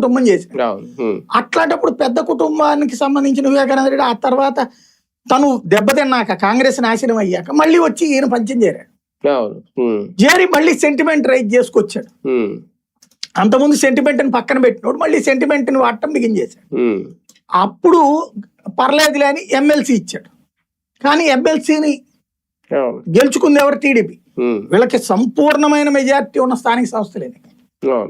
కుటుంబం చేశారు. అట్లాంటప్పుడు పెద్ద కుటుంబానికి సంబంధించిన వివేకానంద రెడ్డి ఆ తర్వాత తను దెబ్బతిన్నాక కాంగ్రెస్ నాశనం అయ్యాక మళ్ళీ వచ్చి ఈయన పంచం చేరాడు. చేరి మళ్ళీ సెంటిమెంట్ రైజ్ చేసుకొచ్చాడు. అంతకుముందు సెంటిమెంట్ ని పక్కన పెట్టినోడు మళ్ళీ సెంటిమెంట్ ని వాడటం బిగించేశాడు. అప్పుడు పర్లేదులే అని ఎమ్మెల్సీ ఇచ్చాడు. కానీ ఎమ్మెల్సీని గెలుచుకుంది ఎవరు? టీడీపీ. వీళ్ళకి సంపూర్ణమైన మెజారిటీ ఉన్న స్థానిక సంస్థలు ఎన్నికలు.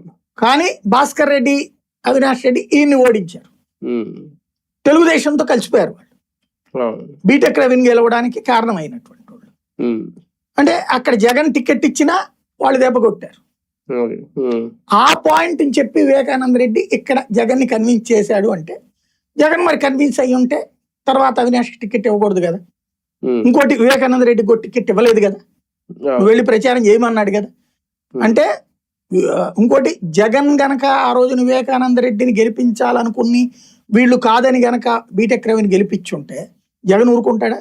కానీ భాస్కర్ రెడ్డి, అవినాష్ రెడ్డి ఈయన్ని ఓడించారు. తెలుగుదేశంతో కలిసిపోయారు వాళ్ళు. బీటెక్ రవిని గెలవడానికి కారణమైనటువంటి వాళ్ళు. అంటే అక్కడ జగన్ టికెట్ ఇచ్చినా వాళ్ళు దెబ్బ కొట్టారు. ఆ పాయింట్ అని చెప్పి వివేకానంద రెడ్డి ఇక్కడ జగన్ ని కన్విన్స్ చేశాడు. అంటే జగన్ మరి కన్విన్స్ అయ్యి ఉంటే తర్వాత అవినాష్ టికెట్ ఇవ్వకూడదు కదా. ఇంకోటి వివేకానంద రెడ్డికి టికెట్ ఇవ్వలేదు కదా, వెళ్ళి ప్రచారం చేయమన్నాడు కదా. అంటే ఇంకోటి జగన్ గనక ఆ రోజున వివేకానంద రెడ్డిని గెలిపించాలనుకుని వీళ్ళు కాదని గనక బీటెక్ రవిని గెలిపించుంటే జగన్ ఊరుకుంటాడా?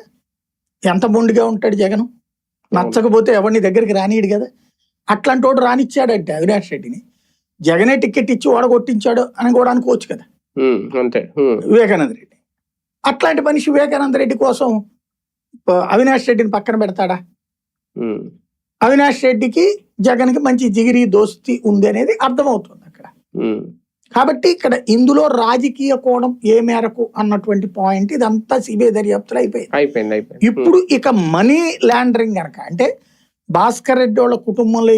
ఎంత మొండిగా ఉంటాడు జగన్. నచ్చకపోతే ఎవరిని దగ్గరికి రానియడు కదా. అట్లాంటి వాడు రానిచ్చాడంటే అవినాష్ రెడ్డిని జగనే టికెట్ ఇచ్చి ఓడగొట్టించాడు అని కూడా అనుకోవచ్చు కదా వివేకానంద రెడ్డి. అట్లాంటి మనిషి వివేకానంద రెడ్డి కోసం అవినాష్ రెడ్డిని పక్కన పెడతాడా? అవినాష్ రెడ్డికి జగన్ కి మంచి జిగిరి దోస్తి ఉంది అనేది అర్థమవుతుంది అక్కడ. కాబట్టి ఇక్కడ ఇందులో రాజకీయ కోణం ఏ మేరకు అన్నటువంటి పాయింట్ ఇదంతా సిబిఐ దర్యాప్తులు అయిపోయింది. ఇప్పుడు ఇక మనీ లాండరింగ్ గనక అంటే భాస్కర్ రెడ్డి వాళ్ళ కుటుంబంలో